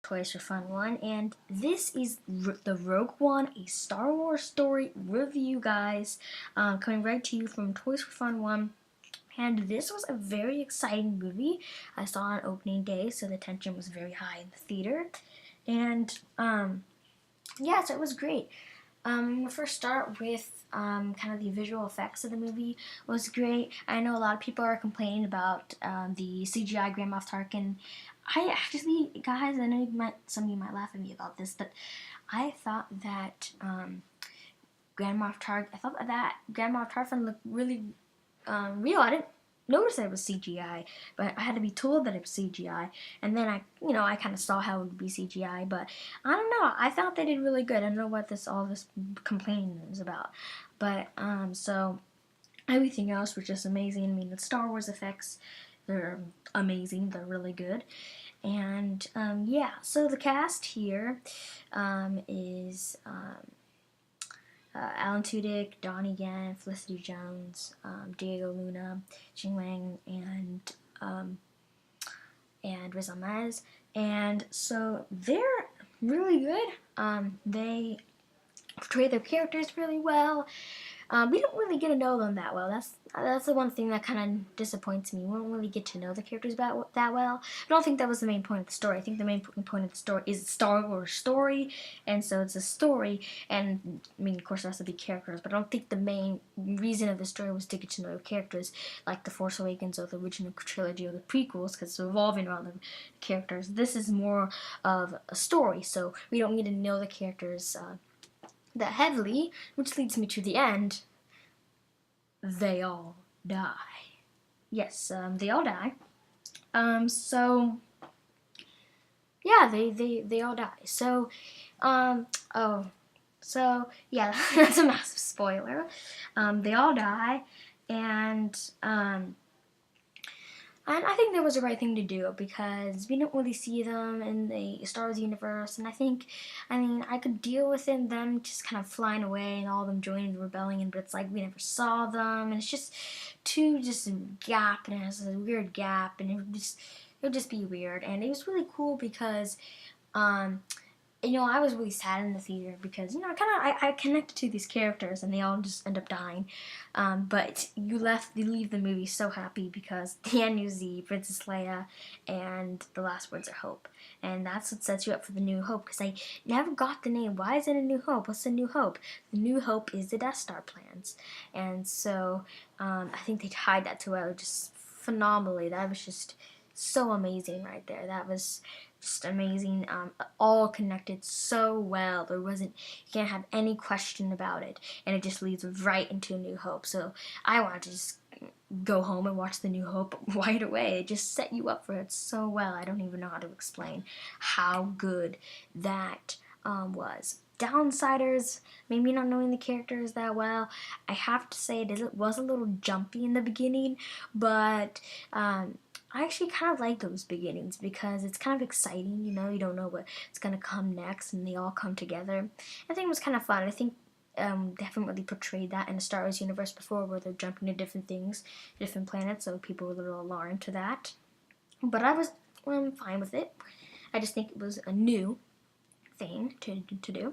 Toys for Fun 1, and this is the Rogue One, a Star Wars story review, guys, coming right to you from Toys for Fun 1. And this was a very exciting movie. I saw it on opening day, so the tension was very high in the theater. And, yeah, so it was great. We'll first start with kind of the visual effects of the movie was great. I know a lot of people are complaining about the CGI Grand Moff Tarkin. I actually, guys, I know some of you might laugh at me about this, but I thought that I thought that Grand Moff Tarkin looked really real. I didn't notice that it was CGI, but I had to be told that it was CGI, and then I kind of saw how it would be CGI. But I don't know. I thought they did really good. I don't know what all this complaining is about, but so everything else was just amazing. I mean, the Star Wars effects, they're amazing. They're really good. And yeah, so the cast here is Alan Tudyk, Donnie Yen, Felicity Jones, Diego Luna, Jing Wang, and Riz Ahmed. And so they're really good. They portray their characters really well. We don't really get to know them that well. That's the one thing that kind of disappoints me. We don't really get to know the characters that well. I don't think that was the main point of the story. I think the main point of the story is a Star Wars story, and so it's a story. And I mean, of course, there has to be characters, but I don't think the main reason of the story was to get to know characters like the Force Awakens or the original trilogy or the prequels, because it's revolving around the characters. This is more of a story, so we don't need to know the characters that heavily, which leads me to the end. They all die. Yes, they all die. So yeah, they all die. So, oh, so yeah, that's a massive spoiler. They all die, and and I think that was the right thing to do because we don't really see them in the Star Wars universe. And I mean, I could deal with them just kind of flying away and all of them joining the rebellion, but it's like we never saw them. And it's just just a gap, and it has a weird gap, and it would just be weird. And it was really cool because I was really sad in the theater because I connected to these characters and they all just end up dying. But you leave the movie so happy because the end you see Princess Leia and the last words are hope, and that's what sets you up for the New Hope. Because I never got the name. Why is it a New Hope? What's the New Hope? The New Hope is the Death Star plans, and so I think they tied that to it just phenomenally. That was just so amazing right there. That was just amazing. All connected so well. You can't have any question about it, and it just leads right into A New Hope. So I want to just go home and watch The New Hope right away. It just set you up for it so well. I don't even know how to explain how good that was. Downsiders, maybe not knowing the characters that well. I have to say it was a little jumpy in the beginning, but I actually kind of like those beginnings because it's kind of exciting, you don't know what's going to come next, and they all come together. I think it was kind of fun. I think they haven't really portrayed that in the Star Wars universe before, where they're jumping to different things, different planets, so people were a little alarmed to that. But I was fine with it. I just think it was a new thing to do.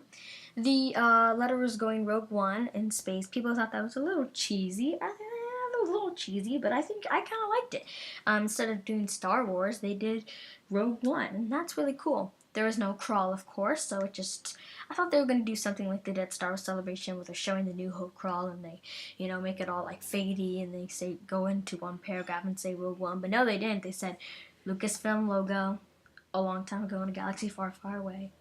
The letter was going Rogue One in space. People thought that was a little cheesy. I think that was a little cheesy, but I think I kind of liked it. Instead of doing Star Wars, they did Rogue One, and that's really cool. There was no crawl, of course, so I thought they were going to do something like they did Star Wars Celebration, where they're showing the New Hope crawl, and they, make it all like fadey, and they go into one paragraph and say Rogue One, but no, they didn't. They said Lucasfilm logo, a long time ago in a galaxy far, far away.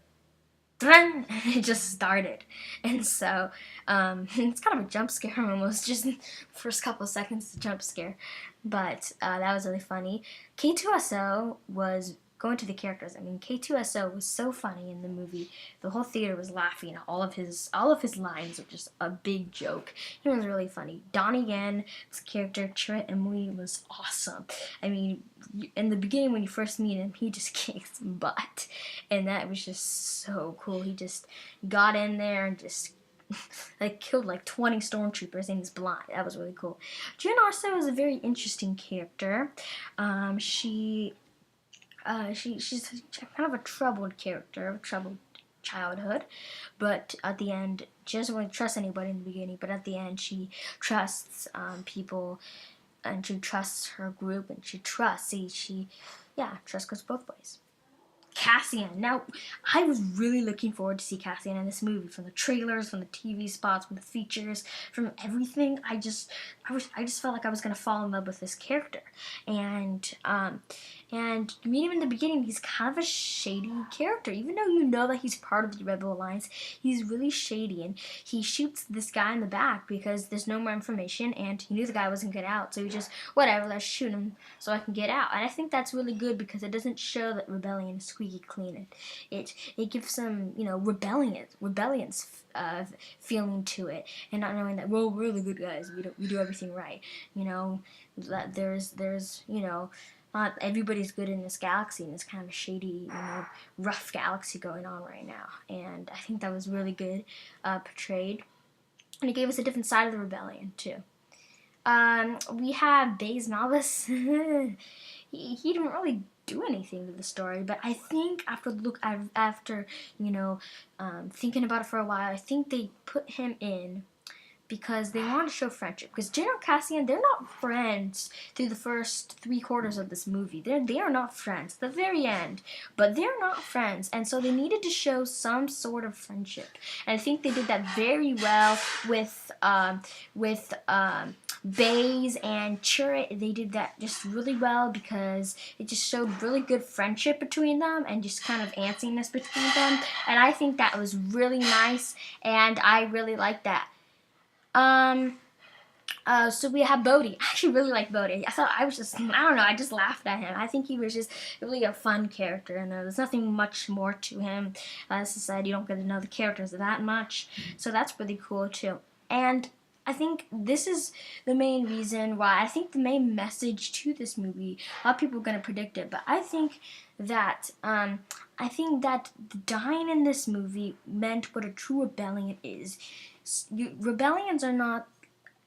And it just started, and so it's kind of a jump scare almost. Just first couple of seconds, it's a jump scare, but that was really funny. K2SO was going to the characters. I mean, K2SO was so funny in the movie. The whole theater was laughing. All of his lines were just a big joke. He was really funny. Donnie Yen's character Chirrut Imwe was awesome. I mean, in the beginning when you first meet him, he just kicks butt, and that was just so cool. He just got in there and just killed like 20 stormtroopers, and he's blind. That was really cool. Jyn Erso is a very interesting character. She she's kind of a troubled character, a troubled childhood, but at the end, she doesn't really trust anybody in the beginning, but at the end, she trusts people, and she trusts her group, and trust goes both ways. Cassian. Now, I was really looking forward to see Cassian in this movie, from the trailers, from the TV spots, from the features, from everything. I just felt like I was gonna fall in love with this character, and you meet him in the beginning. He's kind of a shady character, even though you know that he's part of the Rebel Alliance. He's really shady, and he shoots this guy in the back because there's no more information, and he knew the guy wasn't gonna get out, so he just, whatever, let's shoot him so I can get out. And I think that's really good because it doesn't show that rebellion is squeaky clean. It gives some, rebellions feeling to it, and not knowing that, well, we're the good guys, we do everything right. That there's not everybody's good in this galaxy, and it's kind of a shady, rough galaxy going on right now. And I think that was really good portrayed, and it gave us a different side of the rebellion too. We have T.O.Y.Z Novice. he didn't really do anything to the story, but I think after thinking about it for a while, I think they put him in because they want to show friendship. Because General Cassian, they're not friends through the first 3/4 of this movie. They are not friends at the very end, but they're not friends, and so they needed to show some sort of friendship. And I think they did that very well with T.O.Y.Z and Chirrut. They did that just really well because it just showed really good friendship between them and just kind of antsiness between them. And I think that was really nice, and I really liked that. So we have Bodhi. I actually really like Bodhi. I don't know, I just laughed at him. I think he was just really a fun character, and there's nothing much more to him. As I said, you don't get to know the characters that much, so that's really cool too. And I think this is the main reason why, I think the main message to this movie, a lot of people are going to predict it, but I think that dying in this movie meant what a true rebellion is. Rebellions are not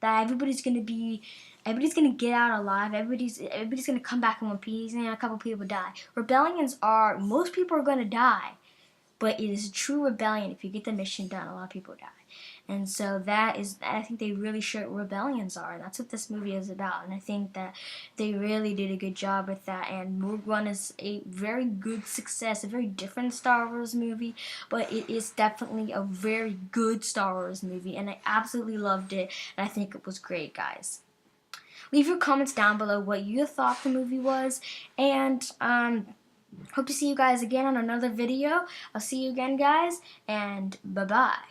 that everybody's gonna get out alive. Everybody's gonna come back in one piece, and a couple people die. Rebellions are, most people are gonna die, but it is a true rebellion if you get the mission done. A lot of people die, and so I think they really show what rebellions are, and that's what this movie is about. And I think that they really did a good job with that. And Rogue One is a very good success, a very different Star Wars movie, but it is definitely a very good Star Wars movie, and I absolutely loved it, and I think it was great, guys. Leave your comments down below what you thought the movie was, and hope to see you guys again on another video. I'll see you again, guys, and bye-bye.